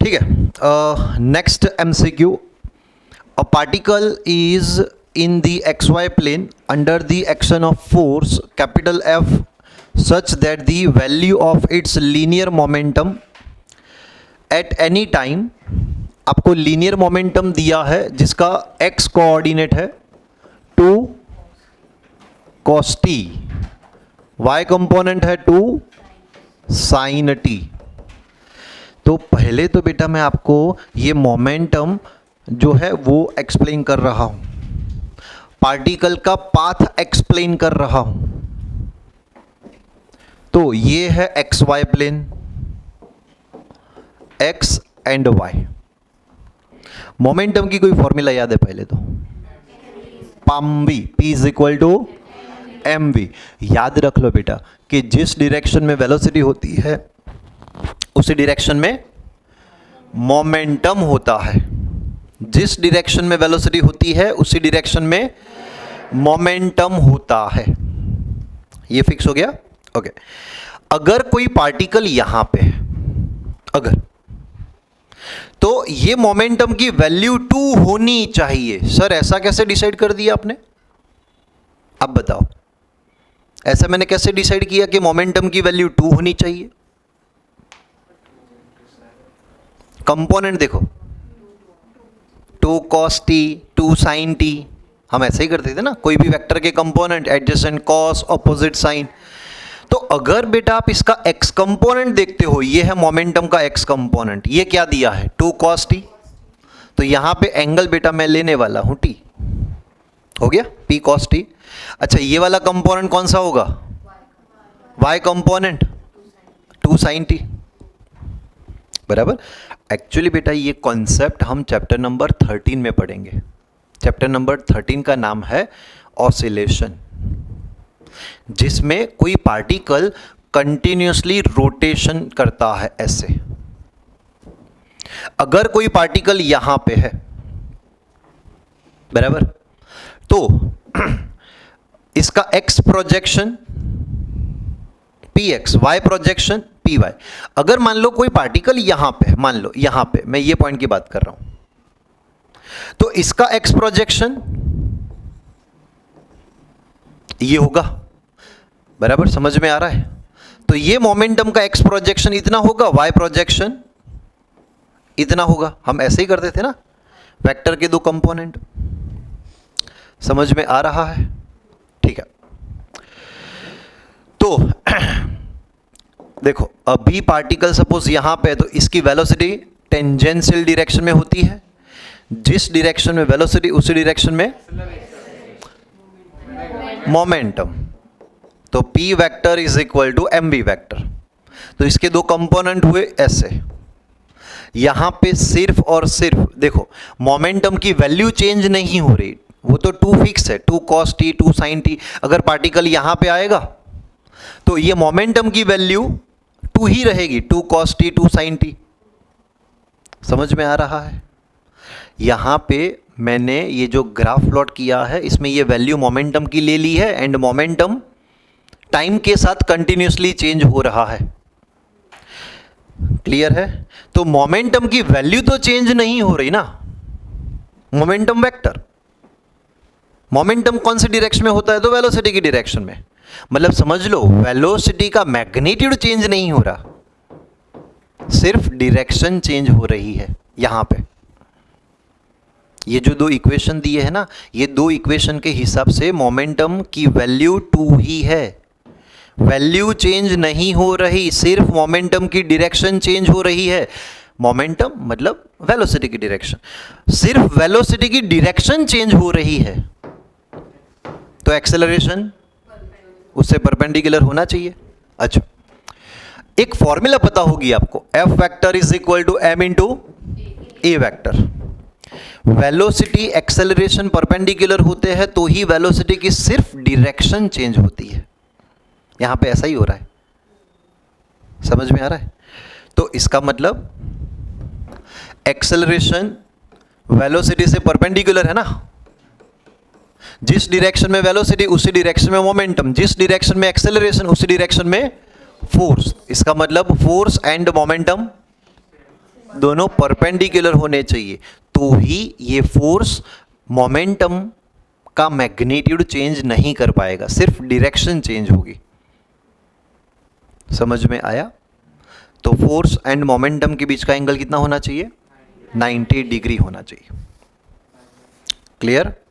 ठीक है। Next MCQ, a particle is in the xy plane under the action of force capital F such that the value of its linear momentum at any time, आपको linear momentum दिया है जिसका x coordinate है 2 cos t, y component है 2 sin t। तो पहले तो बेटा मैं आपको ये मोमेंटम जो है वो एक्सप्लेन कर रहा हूँ, पार्टिकल का पाथ एक्सप्लेन कर रहा हूं। तो ये है X Y plane, X and Y. Momentum की कोई फॉर्मूला याद है पहले तो? पामवी, P is equal to M V. याद रख लो बेटा कि जिस डायरेक्शन में वेलोसिटी होती है उसी डायरेक्शन में मोमेंटम होता है। जिस डायरेक्शन में वेलोसिटी होती है उसी डायरेक्शन में मोमेंटम होता है। ये फिक्स हो गया? ओके। अगर कोई पार्टिकल यहां पे है, अगर, तो ये मोमेंटम की वैल्यू 2 होनी चाहिए। सर ऐसा कैसे डिसाइड कर दिया आपने? अब बताओ, ऐसा मैंने कैसे डिसाइड किया कि मोमेंटम की वैल्यू 2 होनी चाहिए? कंपोनेंट देखो, 2 cos t, 2 sin t, हम ऐसे ही करते थे ना, कोई भी वेक्टर के component, adjacent, cos, opposite sine. तो अगर बेटा आप इसका x कंपोनेंट देखते हो, ये है मोमेंटम का x कंपोनेंट, ये क्या दिया है 2 cos t, तो यहां पे एंगल बेटा मैं लेने वाला हूं t, हो गया p cos t। अच्छा ये वाला कंपोनेंट कौन सा होगा? y कंपोनेंट 2 sin t, बराबर। एक्चुअली बेटा ये कॉन्सेप्ट हम चैप्टर नंबर 13 में पढ़ेंगे। चैप्टर नंबर 13 का नाम है ऑसिलेशन, जिसमें कोई पार्टिकल कंटिन्यूसली रोटेशन करता है ऐसे। अगर कोई पार्टिकल यहां पे है, बराबर, तो इसका x projection px, y projection py। अगर मान लो कोई पार्टिकल यहां पे है, मान लो यहां पे, मैं ये पॉइंट की बात कर रहा हूं, तो इसका x प्रोजेक्शन ये होगा, बराबर, समझ में आ रहा है? तो ये मोमेंटम का x प्रोजेक्शन इतना होगा, y प्रोजेक्शन इतना होगा। हम ऐसे ही करते थे ना, वेक्टर के 2 कंपोनेंट। समझ में आ रहा है? ठीक है। तो देखो, अभी पार्टिकल सपोज यहां पे है, तो इसकी वेलोसिटी टेंजेंशियल डायरेक्शन में होती है। जिस डायरेक्शन में वेलोसिटी उसी डायरेक्शन में मोमेंटम। तो p vector is equal to mv vector. तो इसके 2 कंपोनेंट हुए ऐसे। यहां पे सिर्फ और सिर्फ देखो, मोमेंटम की वैल्यू चेंज नहीं हो रही, वो तो 2 फिक्स है, 2 cos t, 2 sin t। अगर पार्टिकल यहां पे आएगा तो ये मोमेंटम की वैल्यू 2 ही रहेगी, 2 cos t, 2 sin t। समझ में आ रहा है? यहां पे मैंने ये जो ग्राफ प्लॉट किया है, इसमें ये वैल्यू मोमेंटम की ले ली है, एंड मोमेंटम टाइम के साथ कंटिन्यूसली चेंज हो रहा है। क्लियर है? तो मोमेंटम की वैल्यू तो चेंज नहीं हो रही ना, मोमेंटम वेक्टर। मोमेंटम कौन से डायरेक्शन में होता है? तो वेलोसिटी की डायरेक्शन में। मतलब समझ लो, वेलोसिटी का मैग्नीट्यूड चेंज नहीं हो रहा, सिर्फ डायरेक्शन चेंज हो रही है यहां पे। ये जो 2 इक्वेशन दिए हैं ना, ये 2 इक्वेशन के हिसाब से मोमेंटम की वैल्यू 2 ही है, वैल्यू चेंज नहीं हो रही, सिर्फ मोमेंटम की डायरेक्शन चेंज हो रही है। मोमेंटम मतलब वेलोसिटी की डायरेक्शन, सिर्फ वेलोसिटी की डायरेक्शन चेंज हो रही है। तो एक्सेलरेशन उससे परपेंडिकुलर होना चाहिए। अच्छा, एक फॉर्मूला पता होगी आपको, F vector is equal to m into a vector. Velocity acceleration perpendicular होते हैं तो ही वेलोसिटी की सिर्फ डायरेक्शन चेंज होती है। यहां पे ऐसा ही हो रहा है, समझ में आ रहा है? तो इसका मतलब एक्सेलरेशन वेलोसिटी से परपेंडिकुलर है ना, जिस डायरेक्शन में वेलोसिटी उसी डायरेक्शन में मोमेंटम, जिस डायरेक्शन में एक्सेलरेशन उसी डायरेक्शन में फोर्स। इसका मतलब फोर्स एंड मोमेंटम दोनों परपेंडिकुलर होने चाहिए, तो ही ये फोर्स मोमेंटम का मैग्नीट्यूड चेंज नहीं कर पाएगा, सिर्फ डायरेक्शन चेंज होगी। समझ में आया? तो फोर्स एंड मोमेंटम के बीच का एंगल कितना होना चाहिए? 90 डिग्री होना चाहिए। क्लियर?